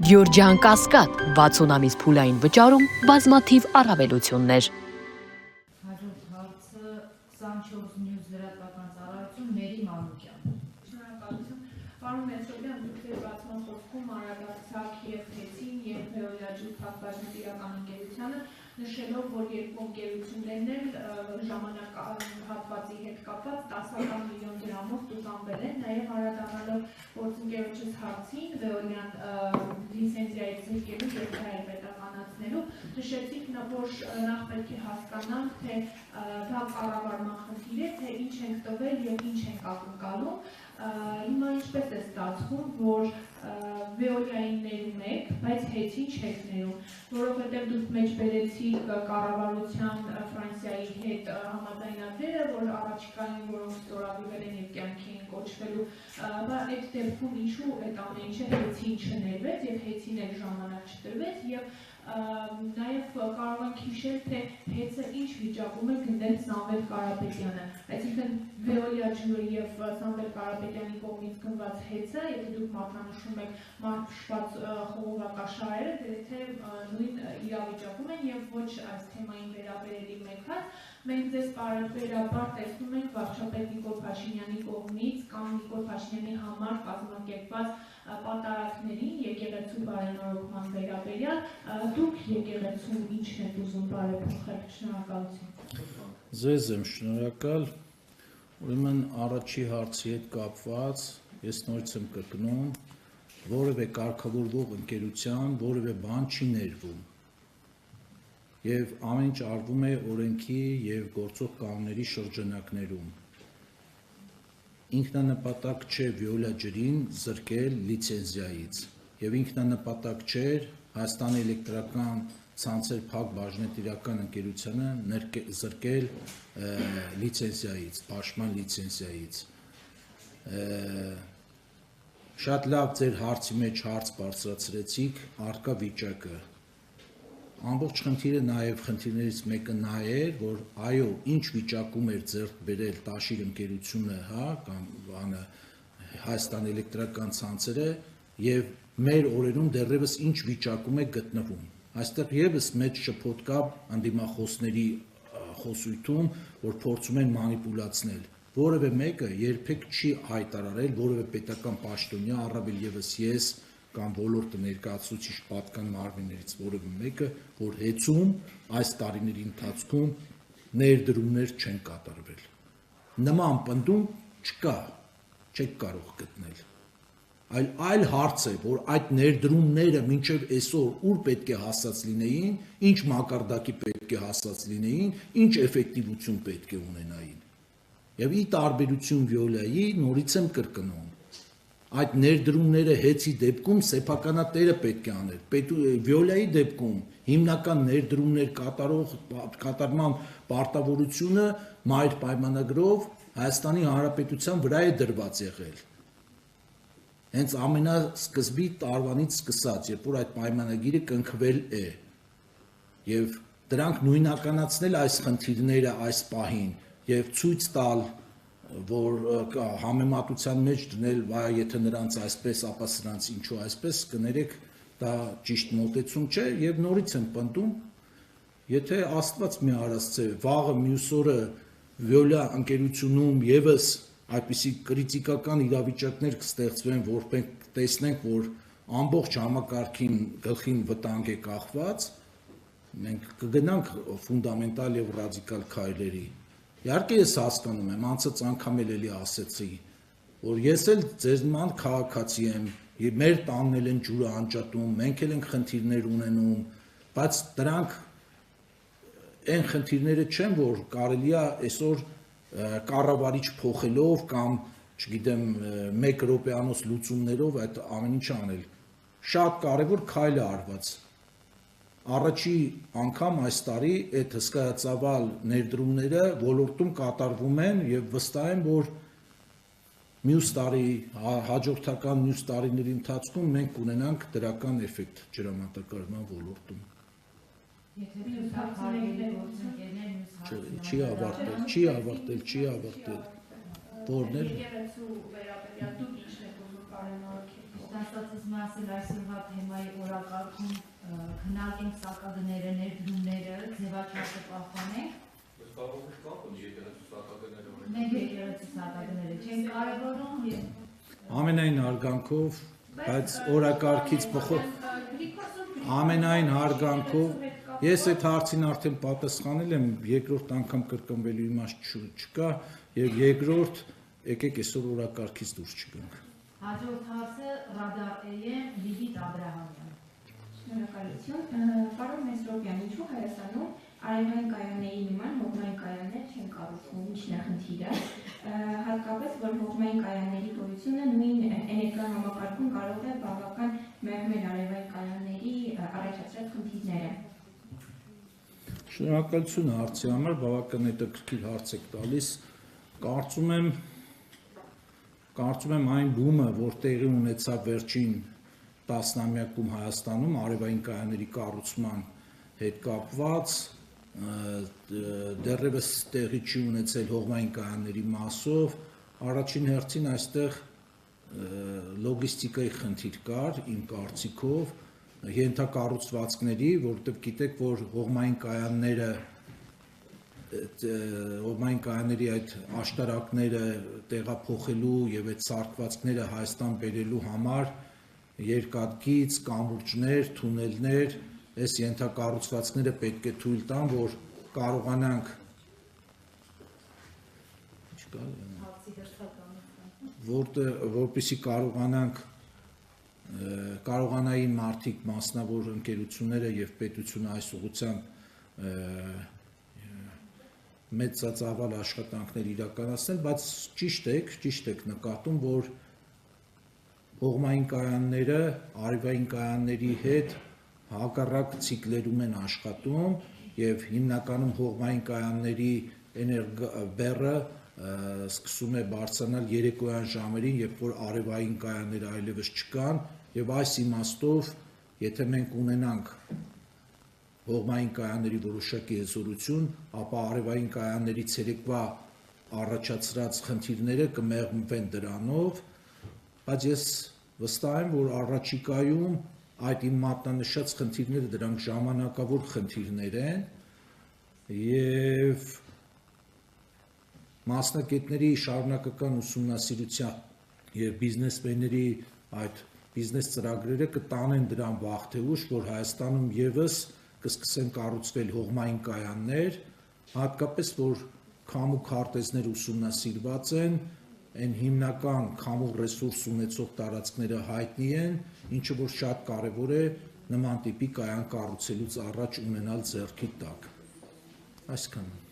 Գյորջյան Կասկադ 60 ամիս փուլային վճարում բազմաթիվ առավելություններ։ Հաջորդ հարցը 24 News լրատվական ծառայություն Մերի Մանուկյան։ Շնորհակալություն։ Պարոն Մեսրոպյան, դուք ձեր բացման խոսքում անդրադարձաք եւ Հեցին եւ Վեոլիաջի փակbaşնետիրական ընկերությանը, նշելով, որ երկու ընկերություններն էլ ժամանակահատվածի հետ կապված 10 միլիոն դրամով տուգանվել են, նաեւ անդրադառնալով գործընկերոջս հարցին Վեոլիան լիցենզիայից զրկելու եւ հայրապետականացնելու, նշեցիք, որ նախ պետք է հասկանանք, թե դա կառավարման խնդիր է, թե ինչ ենք տվել եւ ինչ ենք ակնկալում։ Հիմա ինչպես է ստացվում, որ Վեոլիային ներում եք, բայց Հեցին չեք ներում, որովհետև դուք մեջ բերեցիք կառավարության Ֆրանսիայի հետ համաձայնագրերը, որ առաջիկային որոնք ստորագրվել են եւ կյանքի են կոչվելու, բայց այդ դեպքում ինչու այդ ամեն ինչը Հեցին չներվեց եւ Հեցին էլ ժամանակ չտրվեց եւ նաև կարող ենք հիշել, թե Հեցը ինչ վիճակում է գնել Սամվել Կարապետյանը, այսինքն Վեոլիա ջուրը եւ Սամվել Կարապետյանի կողմից գնված Հեցը, եթե դուք մատնանշում եք մարշված խողովակաշարերը, դե նույն իրավիճակում են եւ ոչ այս թեմային վերաբերելի մեկհատ, մենք ձեզ բարբերաբար տեսնում ենք վարչապետ Նիկոլ Փաշինյանի կողմից կամ Նիկոլ Փաշինյանի համար կազմակերպված պատարակներին եկեղեցու բարենորոգման վերաբերյալ, դուք եկեղեցում ինչն եք ուզում բարեփոխել, շնորհակալություն։ Ձեզ եմ շնորհակալ, ուրեմն առաջի հարցի հետ կապված, ես նորից եմ կրկնում, որևէ կարգավորվող ընկերության, որևէ բան չի ներվում, եւ ամեն ինչ արվում է օրենքի եւ գործող կանոնների շրջանակներում։ Ինքնանպատակ չէ Վեոլիա ջրին զրկել լիցենզիայից եւ ինքնանպատակ չէր Հայաստանի էլեկտրական ցանցեր փակ բաժնետիրական ընկերությանը զրկել լիցենզիայից, պաշտպան լիցենզիայից։ Շատ լավ ձեր հարցի մեջ հարց բարձրացրեցիք արկա վիճակը։ Ամբողջ խնդիրը նաև խնդիրներից մեկը նա էր, որ այո, ինչ վիճակում էր ձեռք բերել Տաշիր ընկերությունը, կամ Հայաստան էլեկտրական ցանցերը եւ մեր օրերում դեռևս ինչ վիճակում է գտնվում։ Այստեղ եւս մեծ շփոթ կա անդիմախոսների խոսույթում, որ փորձում են մանիպուլացնել։ Որևէ մեկը երբեք չի հայտարարել, որևէ պետական պաշտոնյա, առավել եւս ես կամ ոլորտը ներկայացուցիչ պատկան մարմիններից որևէ մեկը, որ Հեցում այս տարիների ընթացքում ներդրումներ չեն կատարվել։ Նման պնդում չկա, չեք կարող գտնել։ Այլ հարց է, որ այդ ներդրումները մինչև այսօր ուր պետք է հասած լինեին, ինչ մակարդակի պետք է հասած լինեին, ինչ էֆեկտիվություն պետք է ունենային։ Եվ ի տարբերություն Վեոլիայի, նորից եմ կրկնում, այդ ներդրումները Հեցի դեպքում սեփականատերը պետք է աներ։ Վեոլիայի դեպքում հիմնական ներդրումներ կատարման պարտավորությունը մայր պայմանագրով Հայաստանի Հանրապետության վրա է դրված եղել։ Հենց ամենասկզբի տարվանից սկսած, երբ որ այդ պայմանագիրը կնքվել է, եւ դրանք նույնականացնել այս խնդիրները այս պահին եւ ցույց տալ, որ համեմատության մեջ դնել, եթե նրանց այսպես, ապա սրանց ինչու այսպես, կներեք, դա ճիշտ մոտեցում չէ եւ նորից եմ պնդում, եթե Աստված մի արածցե, վաղը մյուս օրը Վեոլիա ընկերությունում եւս այդպիսի կրիտիկական իրավիճակներ կստեղծվեն, որ մենք տեսնենք, որ ամբողջ համակարգին գլխին վտանգ է կախված, մենք կգնանք ֆունդամենտալ եւ ռադիկալ քայլերի։ Իհարկե ես հասկանում եմ, անցած անգամ էլի ասեցի, որ ես էլ ձեր նման քաղաքացի եմ, մեր տանն էլ են ջուրը անջատում, մենք էլ ենք խնդիրներ ունենում, բայց դրանք այն խնդիրները չեն, որ կարելի է այսօր կառավարիչ փոխելով կամ, չգիտեմ, 1 րոպեանոց լուծումներով այդ ամեն ինչ անել։ Շատ կարևոր քայլ է արված։ Առաջի անգամ այս տարի այդ հսկայածավալ ներդրումները ոլորտում կատարվում են եւ վստահ եմ, որ մյուս տարի, հաջորդական մյուս տարիների ընթացքում մենք կունենանք դրական էֆեկտ ջրամատակարարման ոլորտում։ Չի ավարտել։ Որն է։ Ասացից մասել այսօրվա թեմայի օրակարգում քննարկենք սակագները, ներդրումները, ձևաչափը պահպանենք։ Կարող եք կապել եկեղեցու սակագները։ Մենք եկեղեցու սակագները չենք կարևորում եւ Ամենայն հարգանքով, բայց օրակարգից ամենայն հարգանքով ես այդ հարցին արդեն պատասխանել եմ, երկրորդ անգամ կրկնվելու իմաստ չկա եւ երկրորդ եկեք այսօր օրակարգից դուրս չգանք։ Հաջորդ հարցը Ռադար Էյեն Լիլիթ Աբրահամյան։ Շնորհակալություն։ Պարոն Մեսրոպյան, ինչու Հայաստանում արևային կայանների նման հողմային կայաններ չեն կառուցվում, ինչն է խնդիրը։ Հատկապես, որ հողմային կայանների գոյությունը նույն էներգահամակարգում կարող է բավական մեղմել արևային կայանների առաջացրած խնդիրները։ Շնորհակալություն հարցի համար, բավական հետաքրքիր հարց եք տալիս։ Կարծում եմ այն բումը, որ տեղի ունեցավ վերջին տասնամյակում Հայաստանում արևային կայանների կառուցման հետ կապված, դեռևս տեղի չի ունեցել հողմային կայանների մասով, առաջին հերթին այստեղ լոգիստիկայի խնդիր կար, իմ կարծիքով, ենթակառուցվածքների, որովհետև գիտեք, որ հողմային կայանների այդ աշտարակները տեղափոխելու եւ այդ սարքվածքները Հայաստան բերելու համար երկաթգիծ, կամուրջներ, թունելներ, այս ենթակառուցվածքները պետք է թույլ տան, որ կարողանանք որպեսզի կարողանային մարդիկ, մասնավոր ընկերությունները եւ պետությունը այս ուղղությամբ մեծածավալ աշխատանքներ իրականացնել, բայց ճիշտ եք նկատում, որ հողմային կայանները արևային կայանների հետ հակառակ ցիկլերում են աշխատում եւ հիմնականում հողմային կայանների էներգաբեռը սկսում է բարձրանալ երեկոյան ժամերին, երբ որ արևային կայանները այլևս չկան եւ այս իմաստով, եթե մենք ունենանք հողմային կայանների որոշակի հզորություն, ապա արևային կայանների ցերեկվա առաջացրած խնդիրները կմեղմվեն դրանով, բայց ես վստահ եմ, որ առաջիկայում այդ իմ մատնանշած խնդիրները դրանք ժամանակավոր խնդիրներ են եւ մասնակիցների շարունակական ուսումնասիրության եւ բիզնեսմենների այդ բիզնես ծրագրերը կտանեն դրան վաղ թե ուշ, որ Հայաստանում եւս կսկսեն կառուցվել հողմային կայաններ, հատկապես որ քամու քարտեզներ ուսումնասիրված են, այն հիմնական քամու ռեսուրս ունեցող տարածքները հայտնի են, ինչը որ շատ կարևոր է նման տիպի կայան կառուցելուց առաջ ունենալ ձեռքի տակ։ Այսքանը։